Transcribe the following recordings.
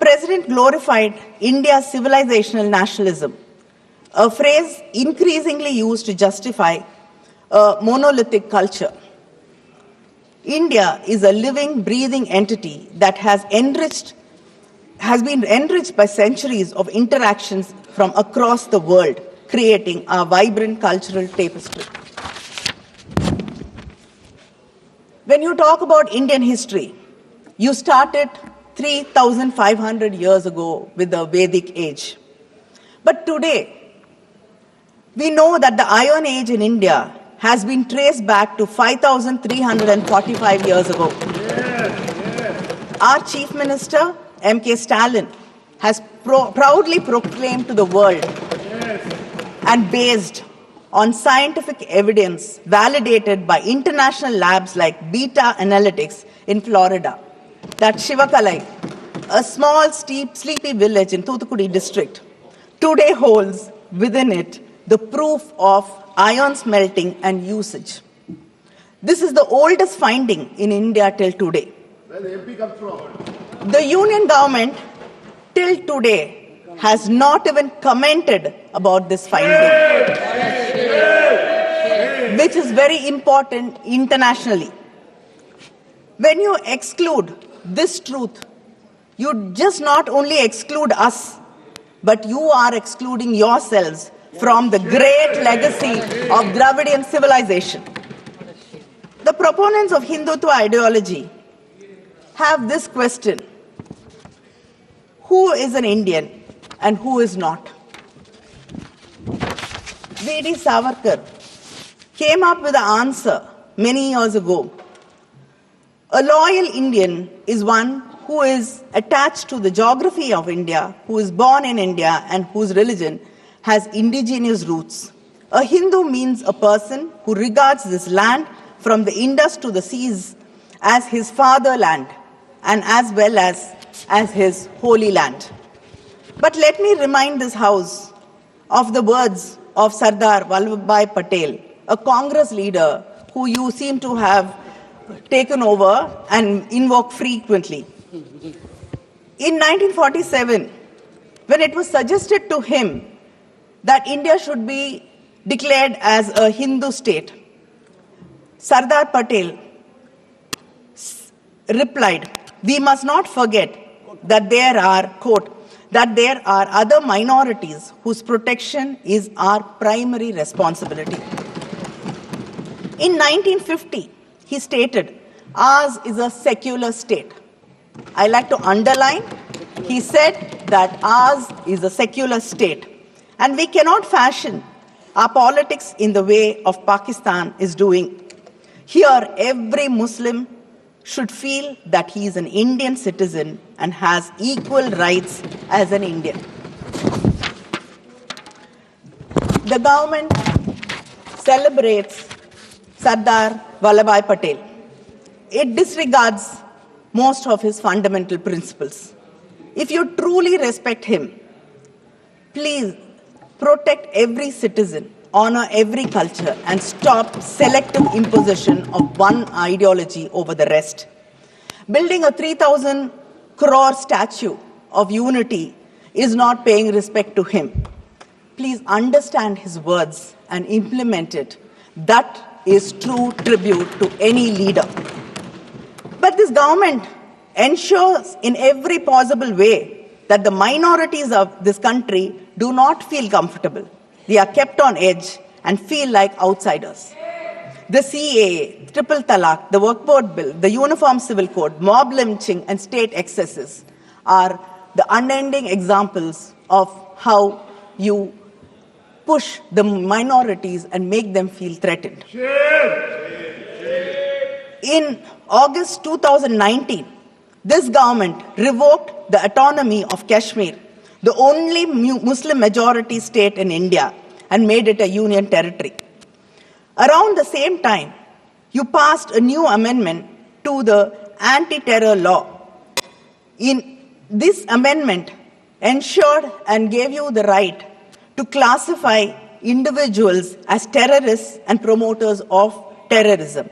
president glorified India's civilizational nationalism, a phrase increasingly used to justify a monolithic culture. India is a living, breathing entity that has been enriched by centuries of interactions from across the world, creating a vibrant cultural tapestry. When you talk about Indian history, you started 3,500 years ago with the Vedic age. But today, we know that the Iron Age in India has been traced back to 5,345 years ago. Our Chief Minister, M.K. Stalin, has proudly proclaimed to the world and based on scientific evidence validated by international labs like Beta Analytics in Florida, that Shivakalai, a small, sleepy village in Thoothukudi district, today holds within it the proof of iron smelting and usage. This is the oldest finding in India till today. Where the MP comes from? The union government till today has not even commented about this finding, which is very important internationally. When you exclude this truth, you just not only exclude us, but you are excluding yourselves from the great legacy of Dravidian civilization. The proponents of Hindutva ideology have this question: who is an Indian and who is not? V.D. Savarkar came up with an answer many years ago. A loyal Indian is one who is attached to the geography of India, who is born in India and whose religion has indigenous roots. A Hindu means a person who regards this land from the Indus to the seas as his fatherland and as well as his holy land. But let me remind this House of the words of Sardar Vallabhbhai Patel, a Congress leader who you seem to have taken over and invoke frequently. In 1947, when it was suggested to him that India should be declared as a Hindu state, Sardar Patel replied, "We must not forget that there are, quote, that there are other minorities whose protection is our primary responsibility." In 1950, he stated, "Ours is a secular state." I like to underline, he said that ours is a secular state. And we cannot fashion our politics in the way of Pakistan is doing. Here, every Muslim should feel that he is an Indian citizen and has equal rights as an Indian. The government celebrates Sardar Vallabhbhai Patel. It disregards most of his fundamental principles. If you truly respect him, please protect every citizen, honor every culture, and stop selective imposition of one ideology over the rest. Building a 3,000 crore statue of unity is not paying respect to him. Please understand his words and implement it. That is true tribute to any leader. But this government ensures in every possible way that the minorities of this country do not feel comfortable. They are kept on edge and feel like outsiders. The CAA, Triple Talaq, the Work Board Bill, the Uniform Civil Code, mob lynching, and state excesses are the unending examples of how you push the minorities and make them feel threatened. In August 2019, this government revoked the autonomy of Kashmir, the only Muslim majority state in India, and made it a union territory. Around the same time, you passed a new amendment to the anti-terror law. This amendment ensured and gave you the right to classify individuals as terrorists and promoters of terrorism.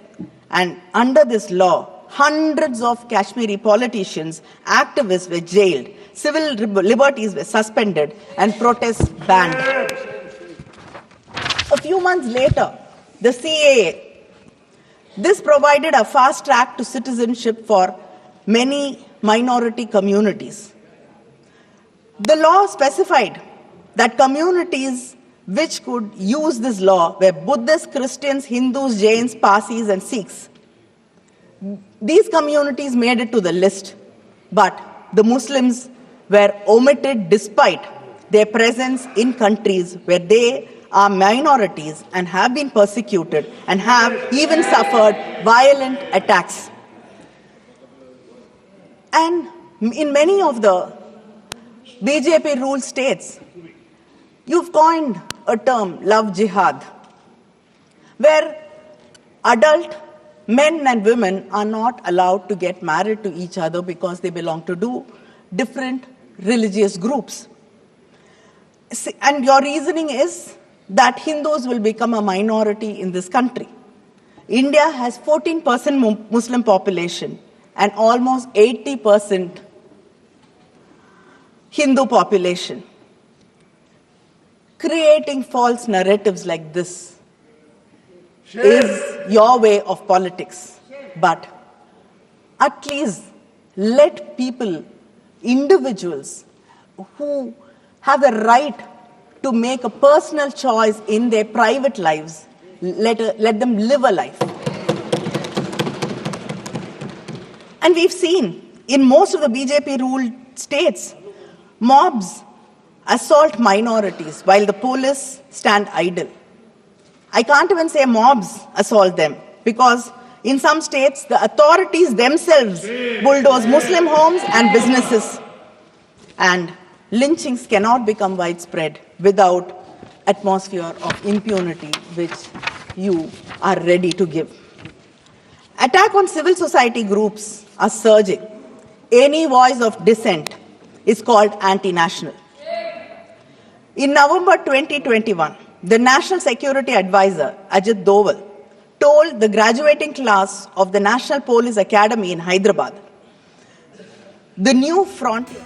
And under this law, hundreds of Kashmiri politicians, activists were jailed. civil liberties were suspended, and protests banned. A few months later, the CAA. This provided a fast track to citizenship for many minority communities. The law specified that communities which could use this law were Buddhists, Christians, Hindus, Jains, Parsis, and Sikhs. These communities made it to the list, but the Muslims were omitted despite their presence in countries where they are minorities and have been persecuted and have even suffered violent attacks. And in many of the BJP-ruled states, you've coined a term, love jihad, where adult men and women are not allowed to get married to each other because they belong to different religious groups. And your reasoning is that Hindus will become a minority in this country. India has 14% Muslim population and almost 80% Hindu population. Creating false narratives like this is your way of politics. But at least let people, individuals who have the right to make a personal choice in their private lives, let them live a life. And we've seen in most of the BJP-ruled states, mobs assault minorities while the police stand idle. I can't even say mobs assault them because in some states, the authorities themselves bulldoze Muslim homes and businesses. And lynchings cannot become widespread without atmosphere of impunity which you are ready to give. Attack on civil society groups are surging. Any voice of dissent is called anti-national. In November 2021, the National Security Advisor, Ajit Doval, told the graduating class of the National Police Academy in Hyderabad, the new frontier.